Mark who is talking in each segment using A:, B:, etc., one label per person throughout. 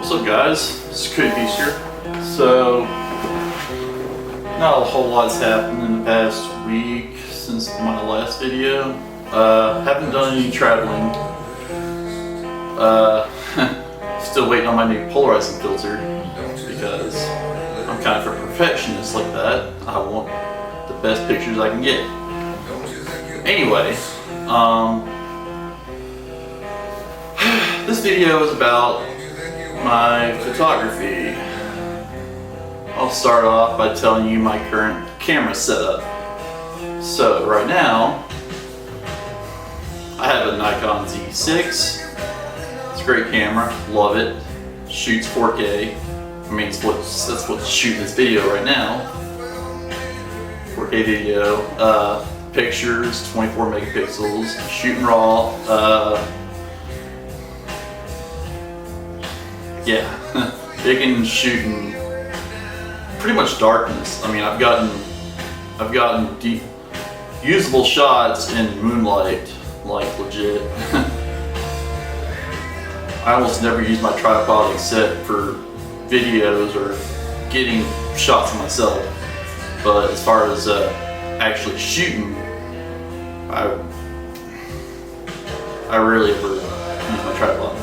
A: What's up guys, it's Cookies here. So, not a whole lot's happened in the past week since my last video. Haven't done any traveling. Still waiting on my new polarizing filter because I'm kind of a perfectionist like that. I want the best pictures I can get. Anyway, this video is about my photography. I'll start off by telling you my current camera setup. So right now, I have a Nikon D6. It's a great camera, love it. Shoots 4K. I mean, that's what's shooting this video right now. 4K video, pictures, 24 megapixels, shooting raw. Yeah, it can shoot in pretty much darkness. I mean, I've gotten deep, usable shots in moonlight, like legit. I almost never use my tripod except for videos or getting shots of myself. But as far as actually shooting, I rarely ever use my tripod.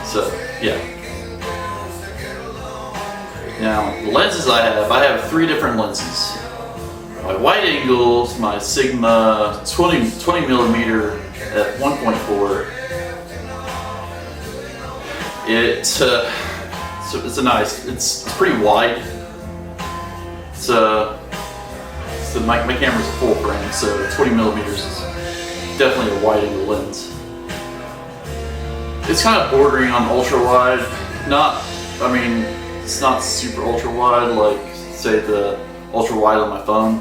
A: So yeah. Now, the lenses I have 3 different lenses. My wide angles, my Sigma 20mm at 1.4. It's pretty wide. My camera's a full frame, so 20mm is definitely a wide angle lens. It's kind of bordering on ultra wide. It's not super ultra wide like, say, the ultra wide on my phone,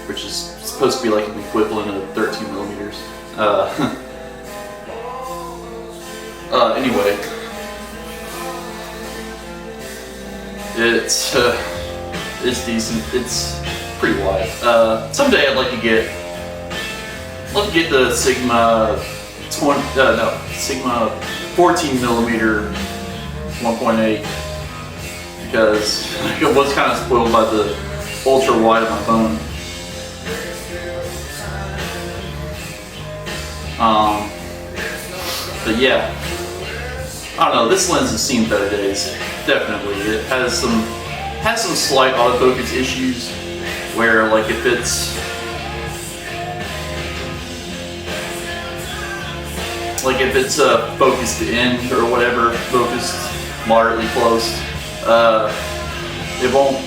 A: which is supposed to be like an equivalent of 13mm. Anyway, it's decent. It's pretty wide. Someday I'd like to get the Sigma 14mm 1.8 because I was kind of spoiled by the ultra wide of my phone. But yeah, I don't know. This lens has seen better days. Definitely, it has some slight autofocus issues where, like, if it's focused in or whatever, focused moderately close, it won't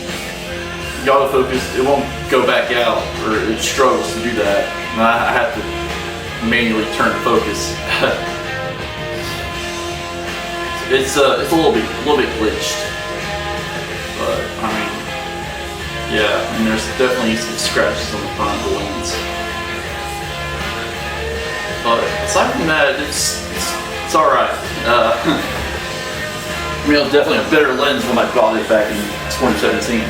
A: go back out, or it struggles to do that. And I have to manually turn the focus. It's a little bit glitched, but I mean, yeah, and there's definitely some scratches on the front of the lens. But aside from that, it's all right. Definitely a better lens when I bought it back in 2017.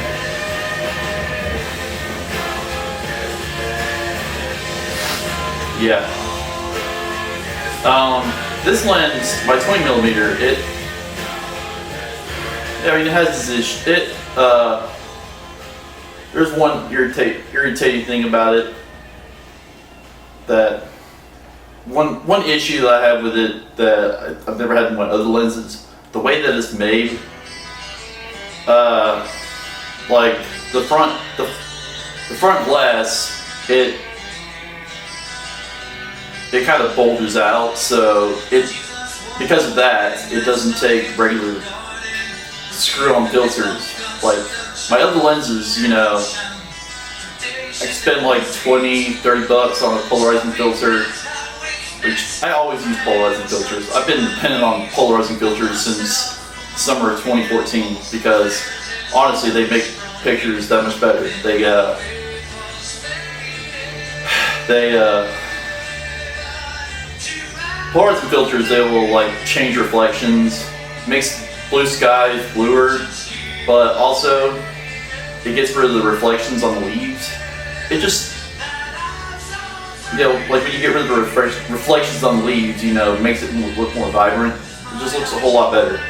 A: Yeah. This lens, my 20mm, it has this issue. There's one irritating thing about it. That one issue that I have with it that I've never had in my other lenses. The way that it's made, like the front glass, it kind of bulges out, so because of that, it doesn't take regular screw-on filters. Like my other lenses, I spend like $20-30 on a polarizing filter. Which I always use polarizing filters. I've been dependent on polarizing filters since summer of 2014 because honestly they make pictures that much better. Polarizing filters, they will like change reflections, makes blue skies bluer, but also it gets rid of the reflections on the leaves. It just, like when you get rid of the reflections on the leaves, it makes it look more vibrant. It just looks a whole lot better.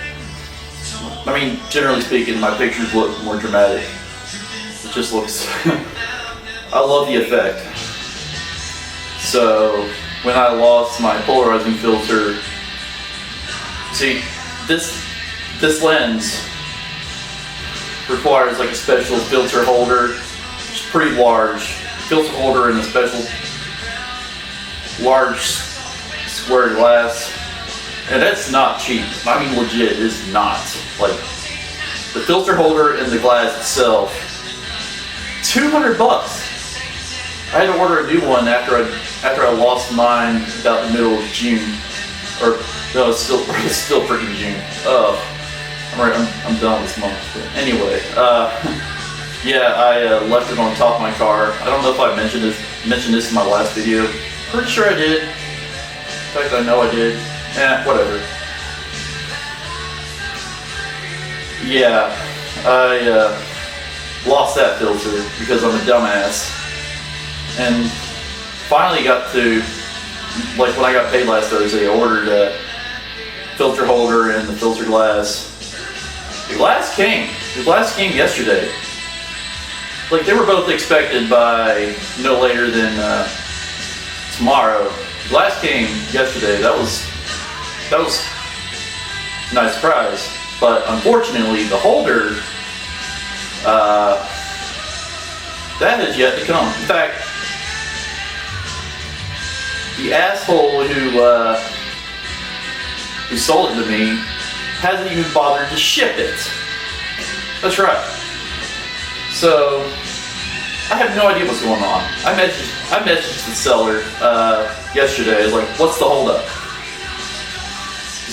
A: I mean, generally speaking, my pictures look more dramatic. It just looks, I love the effect. So, when I lost my polarizing filter, see, this lens requires like a special filter holder. It's pretty large. Filter holder and a special large square glass. And that's not cheap. I mean, legit, it's not. Like, the filter holder and the glass itself, $200. I had to order a new one after I lost mine about the middle of June. Or, no, it's still freaking June. I'm done this month. But anyway, yeah, I left it on top of my car. I don't know if I mentioned this in my last video. Pretty sure I did. In fact, I know I did. Whatever. Yeah, I lost that filter because I'm a dumbass. And finally got to, like when I got paid last Thursday, I ordered a filter holder and the filter glass. The glass came yesterday. Like, they were both expected by no later than tomorrow. The glass came yesterday. That was a nice surprise. But unfortunately, the holder, that has yet to come. In fact, the asshole who sold it to me hasn't even bothered to ship it. That's right. So, I have no idea what's going on. I messaged the seller yesterday. I was like, what's the holdup?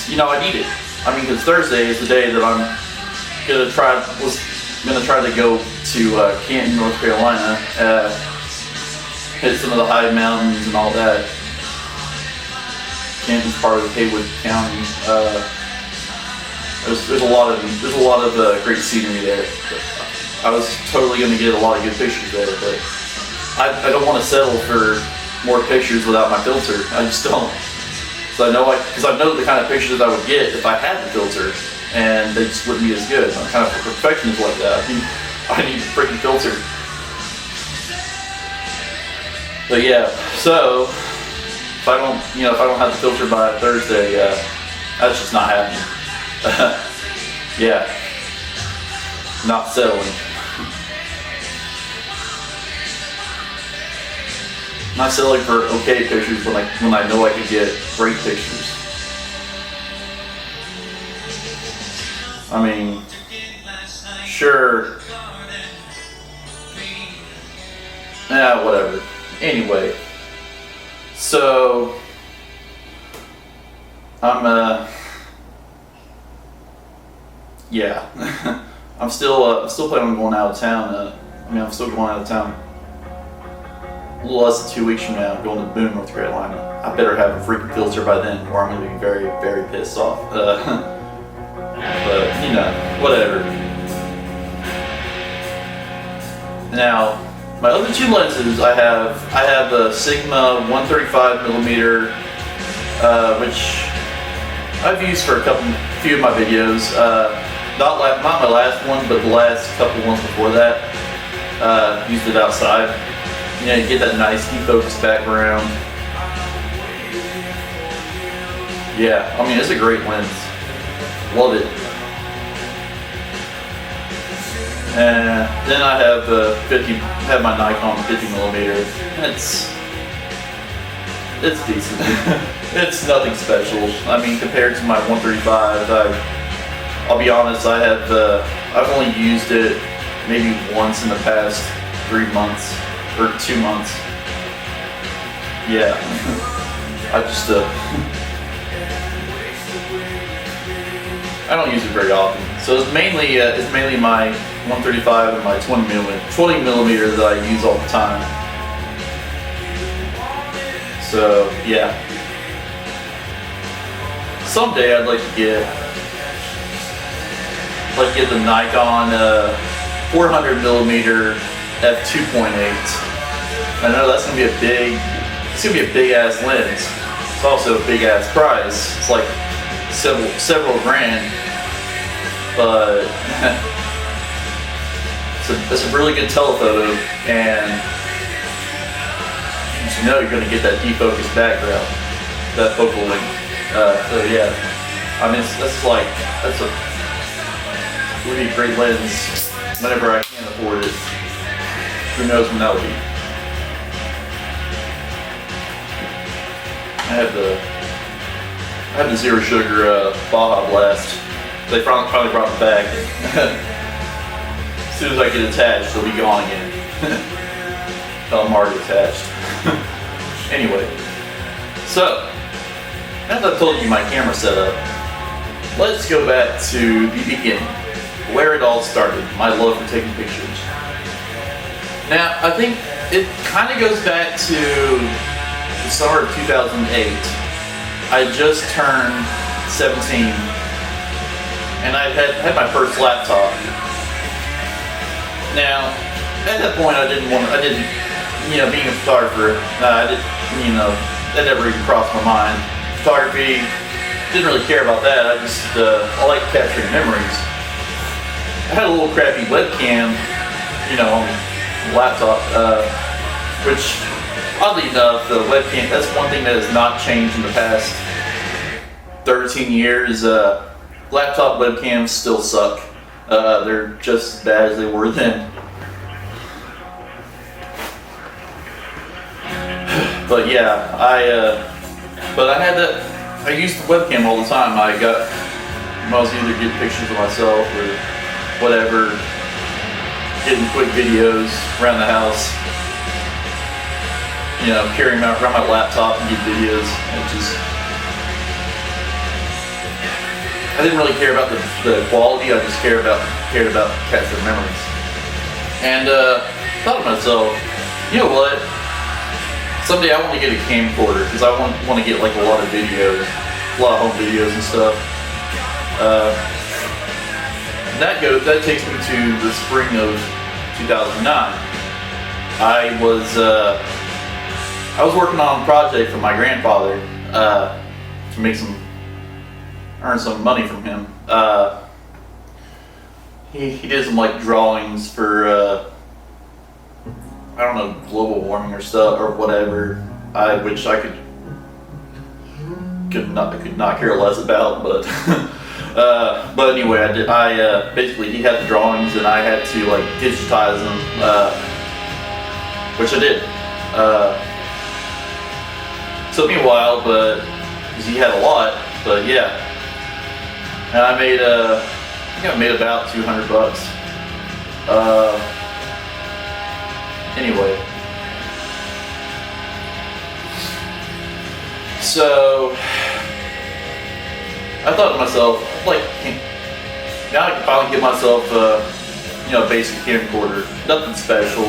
A: You know, I need it. I mean, because Thursday is the day that I'm gonna try to go to Canton, North Carolina, hit some of the high mountains and all that. Canton's part of Haywood County. There's a lot of great scenery there. I was totally gonna get a lot of good pictures there, but I don't want to settle for more pictures without my filter. I just don't. So I know the kind of pictures that I would get if I had the filter, and they just wouldn't be as good. I'm kind of a perfectionist like that. I need a freaking filter. But yeah, so if I don't have the filter by Thursday, that's just not happening. Yeah, not settling. Not settling for okay pictures when I know I could get great pictures. I mean, sure. Whatever. Anyway, so yeah, I'm still planning on going out of town. I'm still going out of town. A little less than 2 weeks from now, I'm going to Boone, North Carolina. I better have a freaking filter by then, or I'm going to be very, very pissed off. But you know, whatever. Now, my other two lenses, I have a Sigma 135mm, which I've used for a few of my videos. Not my last one, but the last couple ones before that. Used it outside. You know, you get that nice defocused background. Yeah, I mean, it's a great lens. Love it. And then I have my Nikon 50mm. It's decent. It's nothing special. I mean, compared to my 135, I'll be honest, I've only used it maybe once in the past 3 months or 2 months. Yeah, I don't use it very often. So it's mainly my 135 and my 20mm that I use all the time. So yeah, someday I'd like to get the Nikon 400mm f2.8. I know that's gonna be a big ass lens. It's also a big ass price. It's like several grand, but it's a really good telephoto, and you know you're going to get that defocused background, that focal length. So yeah, I mean that's a really great lens whenever I can afford it. Who knows when that will be. I have the Zero Sugar Baja Blast. They finally brought it back. As soon as I get attached, it'll be gone again. I'm already attached. Anyway, so now that I've told you my camera setup, let's go back to the beginning, where it all started, my love for taking pictures. Now, I think it kind of goes back to the summer of 2008. I just turned 17, and I had my first laptop. Now, at that point, being a photographer, that never even crossed my mind. Photography, didn't really care about that. I like capturing memories. I had a little crappy webcam, on the laptop, which, oddly enough, the webcam, that's one thing that has not changed in the past 13 years. Laptop webcams still suck. They're just as bad as they were then. But yeah, I used the webcam all the time. I was either getting pictures of myself or whatever, getting quick videos around the house, carrying around my laptop and get videos. I didn't really care about the quality. I just cared about capturing memories. And thought to myself, you know what? Someday I want to get a camcorder because I want to get like a lot of videos, a lot of home videos and stuff. That takes me to the spring of 2009. I was working on a project for my grandfather to earn some money from him. He did some like drawings for I don't know, global warming or stuff or whatever, which I could not care less about, but but anyway, basically he had the drawings and I had to like digitize them, which I did. Took me a while, but because he had a lot, but yeah. And I think I made about $200. Anyway, so I thought to myself, like, now I can finally get myself a basic camcorder, nothing special. I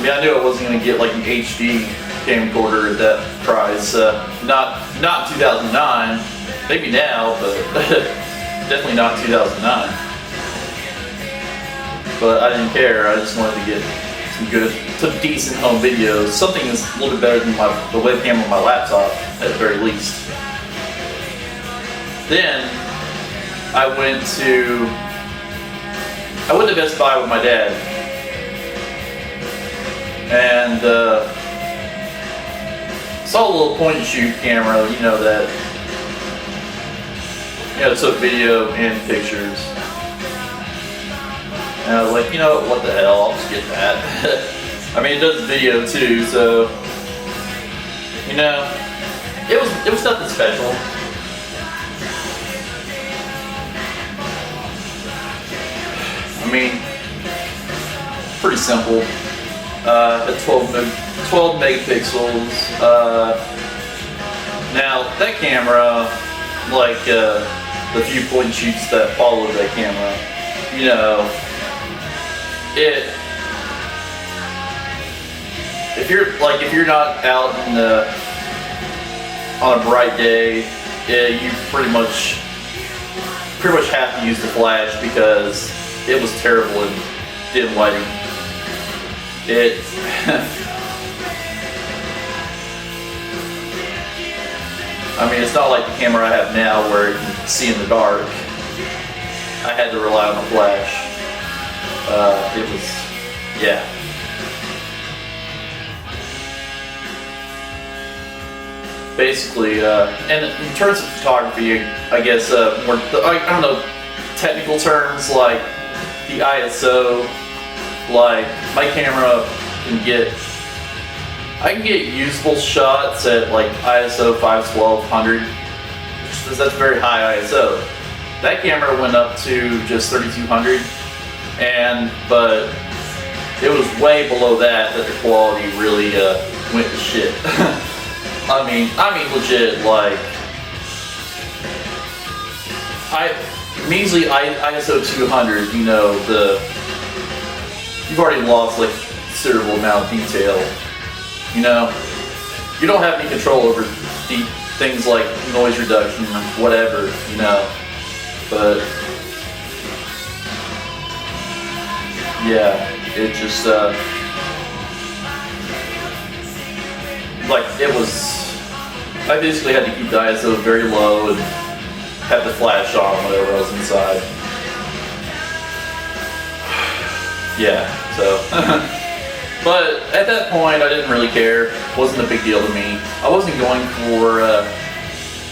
A: mean, I knew I wasn't going to get like an HD camcorder at that price, not in 2009, maybe now, but definitely not 2009. But I didn't care. I just wanted to get some decent home videos. Something that's a little bit better than the webcam on my laptop, at the very least. Then I went to Best Buy with my dad, and saw a little point and shoot camera. That took video and pictures. And I was like, what the hell, I'll just get that. I mean, it does video too, so, it was nothing special. I mean, pretty simple. At 12 megapixels. Now, that camera, like the few point shoots that followed that camera, if you're not out on a bright day, you pretty much have to use the flash because it was terrible in dim lighting. I mean, it's not like the camera I have now where you can see in the dark. I had to rely on the flash. It was, yeah. Basically, and in terms of photography, I guess more, I don't know, technical terms like the ISO, like my camera I can get usable shots at like ISO 51200, that's very high ISO. That camera went up to just 3200, but it was way below that the quality really went to shit. I mean legit, like, measly ISO 200, you know, you've already lost like considerable amount of detail, you know? You don't have any control over things like noise reduction or whatever, you know? But, yeah, it just, like, it was, I basically had to keep the ISO very low and have the flash on whenever I was inside. Yeah, so. But at that point, I didn't really care. It wasn't a big deal to me. I wasn't going for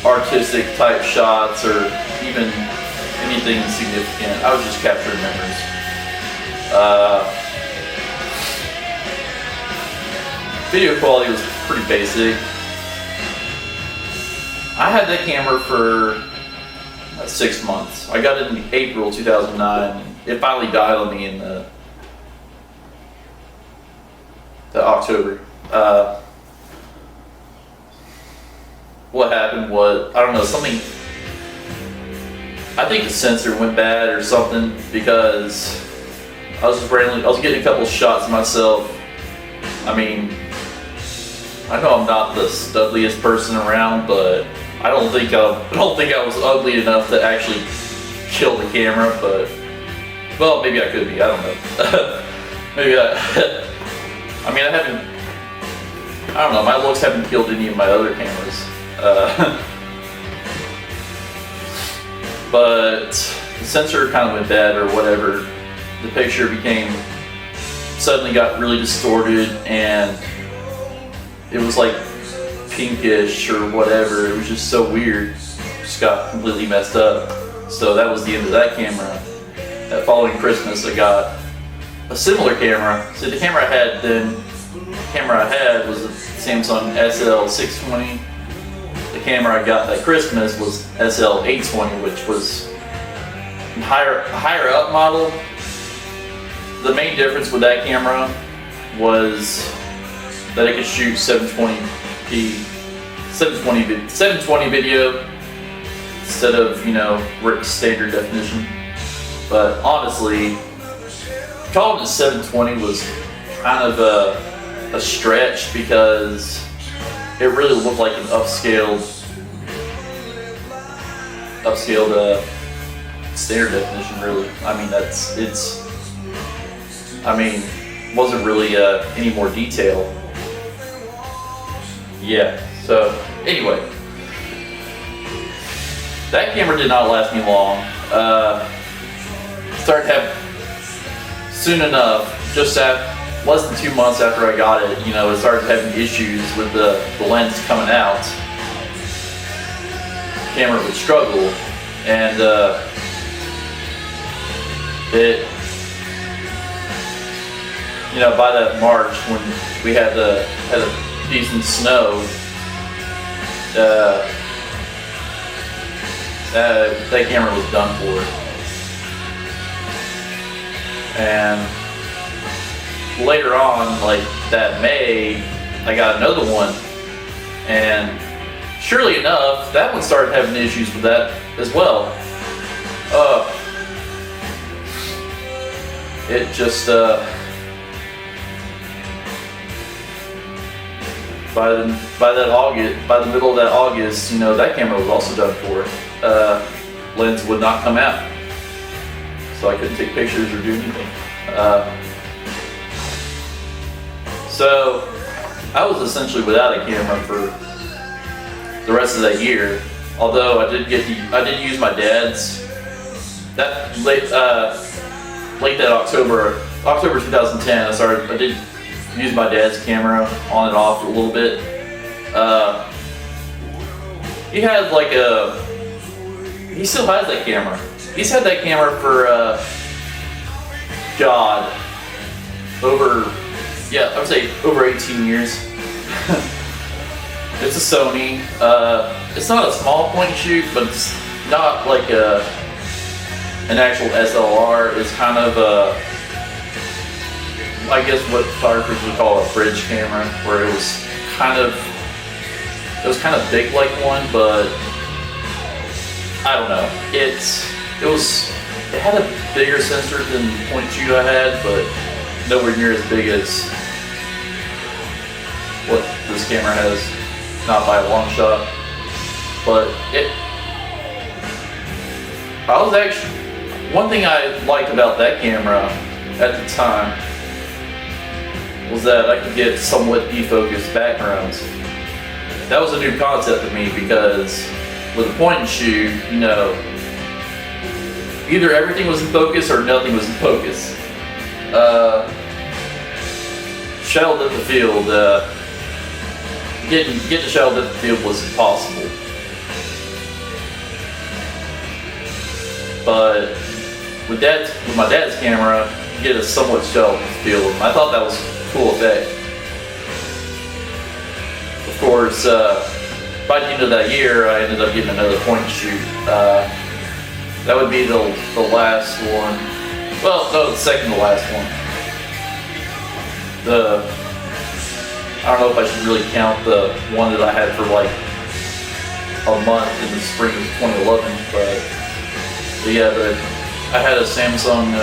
A: artistic type shots or even anything significant. I was just capturing memories. Video quality was pretty basic. I had that camera for 6 months. I got it in April 2009. It finally died on me in the October. What happened was, I don't know, something, I think the sensor went bad or something, because I was getting a couple shots of myself. I mean, I know I'm not the studliest person around, but I don't think I was ugly enough to actually kill the camera, but, well, maybe I could be, I don't know. Maybe I mean, I don't know, my looks haven't killed any of my other cameras. But the sensor kind of went bad or whatever. The picture suddenly got really distorted, and it was like pinkish or whatever. It was just so weird. Just got completely messed up. So that was the end of that camera. That following Christmas, I got a similar camera. So the camera I had was a Samsung SL620. The camera I got that Christmas was SL820, which was a higher up model. The main difference with that camera was that it could shoot 720 video instead of, you know, standard definition. But honestly, calling it 720 was kind of a stretch, because it really looked like an upscaled standard definition, really. I mean, wasn't really any more detail. Yeah, so anyway, that camera did not last me long. Soon enough, just less than 2 months after I got it, you know, it started having issues with the lens coming out. The camera would struggle, and you know, by that March when we had a decent snow, that camera was done for. And later on, like that May, I got another one, and surely enough, that one started having issues with that as well. It just by the middle of that August, you know, that camera was also done for. Lens would not come out, so I couldn't take pictures or do anything. So I was essentially without a camera for the rest of that year. Although I did use my dad's that late that October 2010. I did use my dad's camera on and off a little bit. He had like he still has that camera. He's had that camera for I would say over 18 years. It's a Sony. It's not a small point and shoot, but it's not like an actual SLR. It's kind of I guess what photographers would call a bridge camera, where it was kind of big like one, but I don't know. It had a bigger sensor than the point and shoot I had, but nowhere near as big as what this camera has. Not by a long shot, but one thing I liked about that camera at the time was that I could get somewhat defocused backgrounds. That was a new concept to me, because with a point and shoot, you know, either everything was in focus or nothing was in focus. Shadow depth of field, getting the shadow depth of field was impossible. But with my dad's camera, you get a somewhat shadow depth of field, and I thought that was a cool effect. Of course, by the end of that year, I ended up getting another point and shoot. That would be the last one. Well, no, the second to last one. I don't know if I should really count the one that I had for like a month in the spring of 2011, but yeah, I had a Samsung.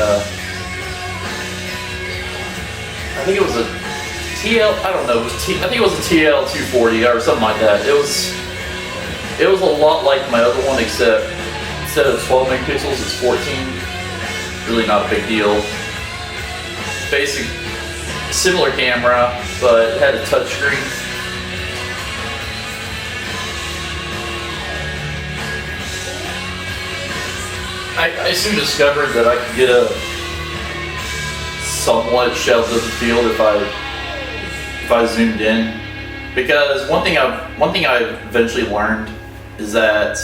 A: I think it was a TL. I don't know. I think it was a TL 240 or something like that. It was a lot like my other one, except instead of 12 megapixels, it's 14. Really not a big deal. Basic, similar camera, but it had a touchscreen. I soon discovered that I could get a somewhat shadow depth of field if I zoomed in, because one thing I eventually learned is that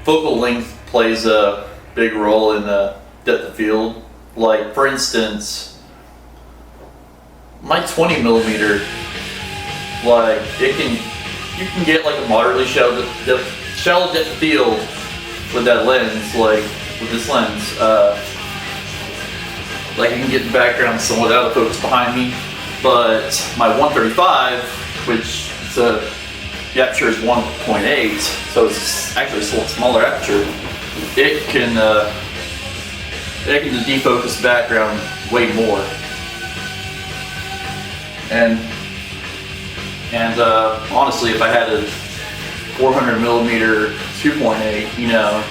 A: focal length plays a big role in the depth of field. Like, for instance, my 20mm, like, you can get like a moderately shallow depth of field with that lens, like with this lens. Like, you can get the background somewhat out of focus behind me, but my 135, which the aperture is 1.8, so it's actually a smaller aperture. It can defocus the background way more. And honestly, if I had a 400mm 2.8, you know,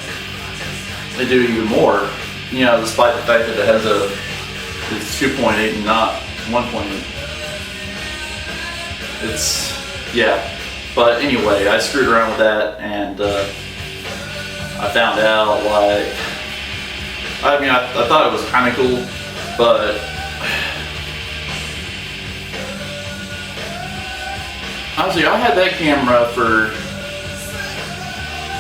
A: they do even more. You know, despite the fact that it has it's 2.8 and not 1.8. It's, yeah. But anyway, I screwed around with that, and I found out, like, I mean, I thought it was kind of cool, but honestly, I had that camera for,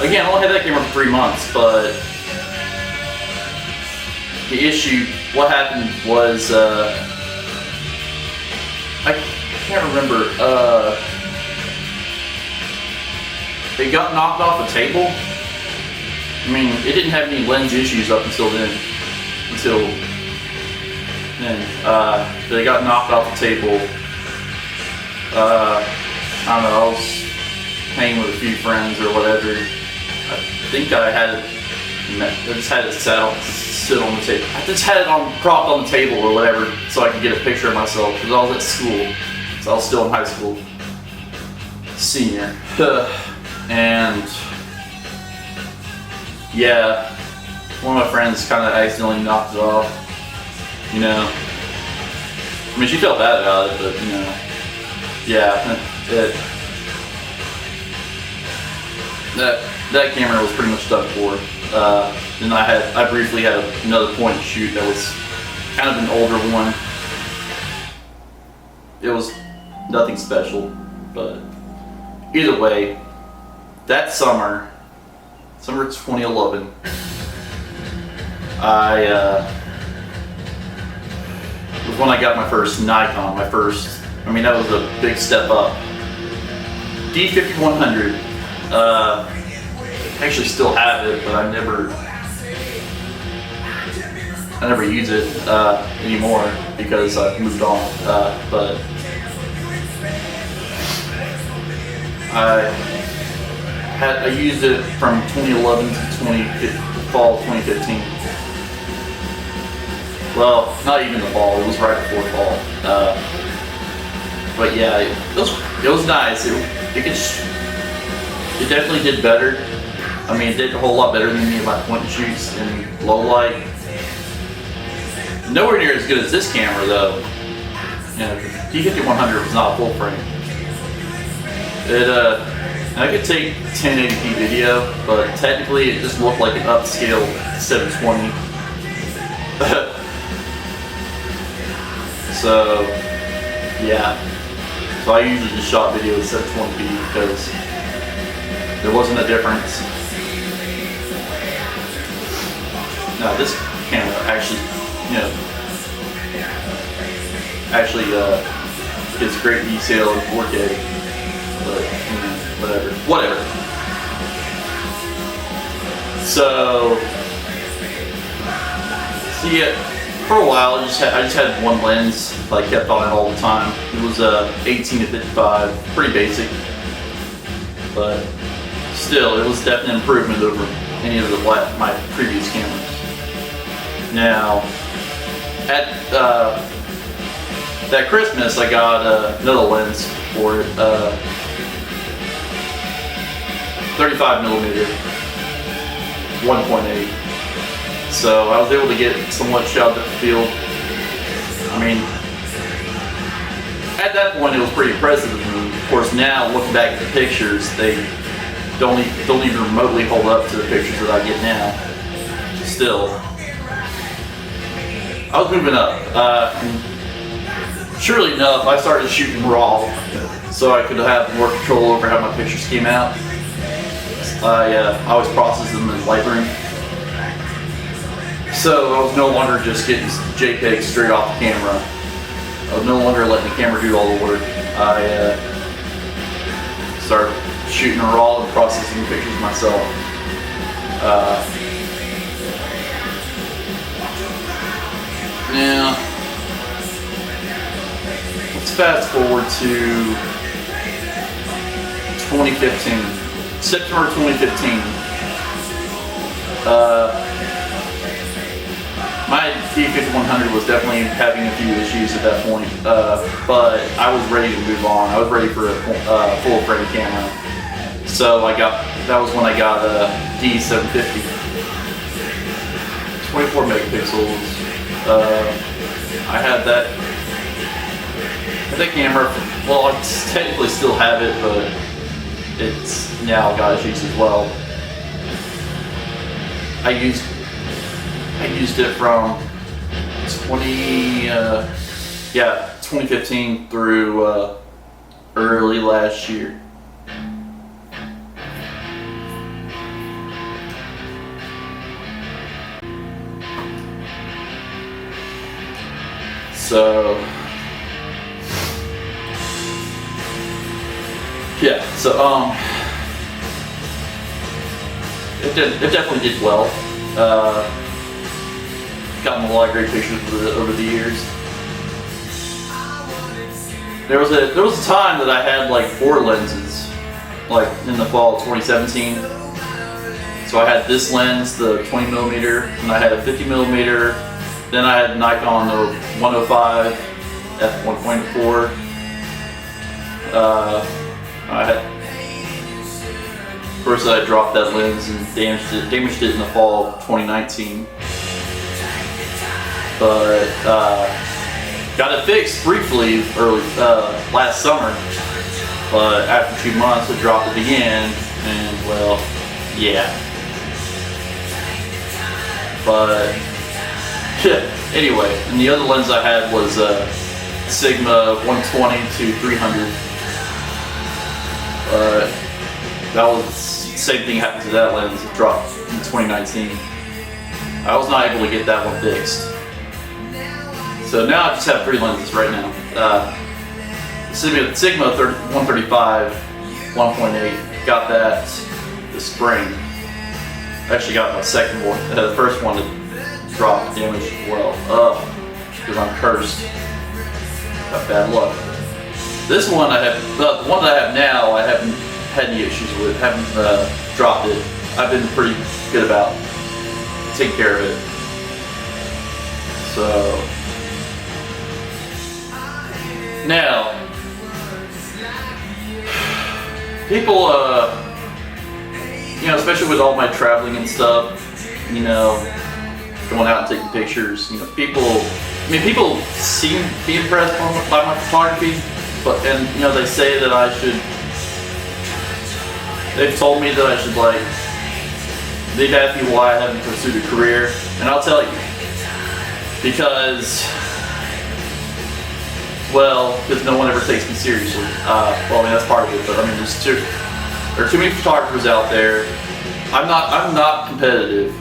A: again, I only had that camera for 3 months, but what happened was, I can't remember, it got knocked off the table. I mean, it didn't have any lens issues up until then. But it got knocked off the table. I don't know, I was hanging with a few friends or whatever. I think I just had it sit on the table. I just had it propped on the table or whatever, so I could get a picture of myself, because I was at school. So I was still in high school. Senior. And yeah, one of my friends kind of accidentally knocked it off. You know, I mean, she felt bad about it, but you know, yeah, that camera was pretty much done for. Then I briefly had another point and shoot that was kind of an older one. It was nothing special, but either way, that summer 2011, was when I got my first Nikon. That was a big step up. D5100. I actually still have it, but I never use it anymore because I've moved on. But I used it from 2011 to fall 2015. Well, not even the fall. It was right before fall. But yeah, it was nice. It definitely did better. I mean, it did a whole lot better than any of my point and shoots in low light. Nowhere near as good as this camera though. You know, D5100 was not a full frame. I could take 1080p video, but technically it just looked like an upscale 720. So, yeah. So I usually just shot video at 720p because there wasn't a difference. Now this camera actually, gets great detail in 4K, but whatever. So yeah, for a while I just had one lens. I kept on it all the time. It was 18 to 55, pretty basic, but still, it was definitely an improvement over any of my previous cameras. Now, at that Christmas, I got another lens for it, 35mm, 1.8. So I was able to get somewhat shot at the field. I mean, at that point, it was pretty impressive. And of course, now looking back at the pictures, they don't even remotely hold up to the pictures that I get now. Still, I was moving up. Surely enough, I started shooting raw, so I could have more control over how my pictures came out. I always processed them in Lightroom, so I was no longer just getting JPEGs straight off the camera. I was no longer letting the camera do all the work. I started shooting raw and processing the pictures myself. Now, let's fast forward to 2015, September 2015. My D5100 was definitely having a few issues at that point, but I was ready to move on. I was ready for a full frame camera. So that was when I got a D750, 24 megapixels. I had that camera. Well, I technically still have it, but it's now got issues as well. I used it from 2015 through early last year. So yeah, it definitely did well. Gotten a lot of great pictures over the years. There was a time that I had like 4 lenses, like in the fall of 2017. So I had this lens, the 20mm, and I had a 50mm. Then I had Nikon the 105 f1.4. Of course, I dropped that lens and damaged it in the fall of 2019. But got it fixed briefly last summer. But after 2 months, I dropped it again, And well, yeah. But yeah. Anyway, and the other lens I had was Sigma 120 to 300. That was the same thing happened to that lens. It dropped in 2019. I was not able to get that one fixed. So now I just have 3 lenses right now. Sigma 135 1.8. Got that this spring. Actually got my second one. The first one that dropped damaged as well. Because I'm cursed. Got bad luck. This one I have, the one that I have now, I haven't had any issues with. Haven't dropped it. I've been pretty good about taking care of it. So now, people, you know, especially with all my traveling and stuff, you know, going out and taking pictures, you know, people seem to be impressed by my photography, but, and, you know, they say that I should, they've told me that I should, like, they've asked me why I haven't pursued a career, and I'll tell you, because, well, because no one ever takes me seriously. Well, I mean, that's part of it, but I mean, there are too many photographers out there. I'm not competitive.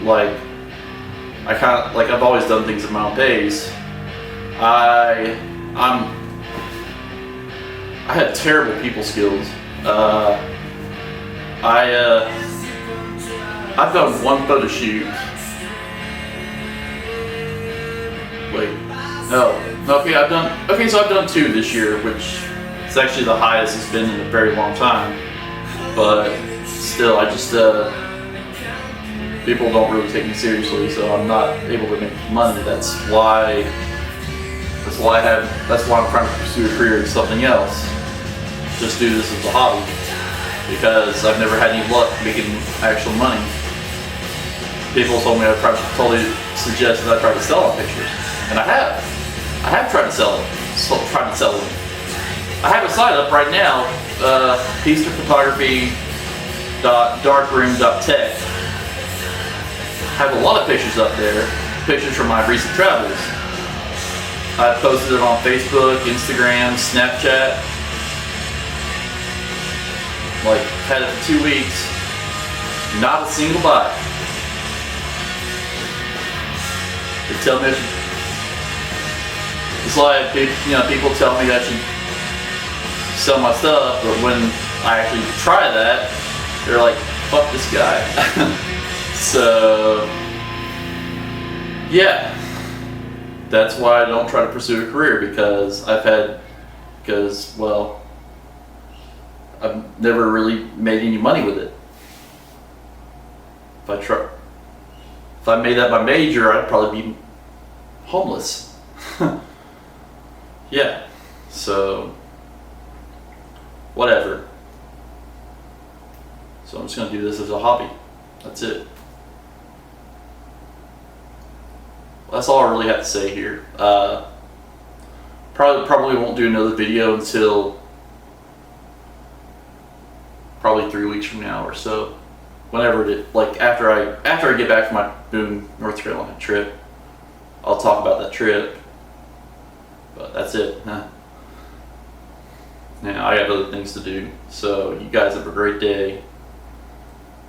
A: Like, I've always done things at my own pace. I had terrible people skills. I've done one photo shoot. Wait, no, okay, so I've done 2 this year, which is actually the highest it's been in a very long time. But still, I just, people don't really take me seriously, so I'm not able to make money. That's why I'm trying to pursue a career in something else. Just do this as a hobby, because I've never had any luck making actual money. People told me totally suggested I try to sell our pictures, and I have tried to sell them. I have a site up right now, peacephotography.darkroom.tech. I have a lot of pictures up there, pictures from my recent travels. I've posted it on Facebook, Instagram, Snapchat. Like, had it for 2 weeks, not a single buy. They tell me it's like, you know, people tell me I should sell my stuff, but when I actually try that, they're like, fuck this guy. So, yeah, that's why I don't try to pursue a career, because well, I've never really made any money with it. If I made that my major, I'd probably be homeless. Yeah, so whatever. So I'm just gonna do this as a hobby. That's it. That's all I really have to say here. Probably won't do another video until probably 3 weeks from now or so. Whenever like after I get back from my Boone, North Carolina trip, I'll talk about that trip. But that's it. Now I have other things to do. So you guys have a great day.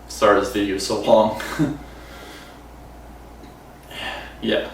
A: Sorry this video is so long. Yeah.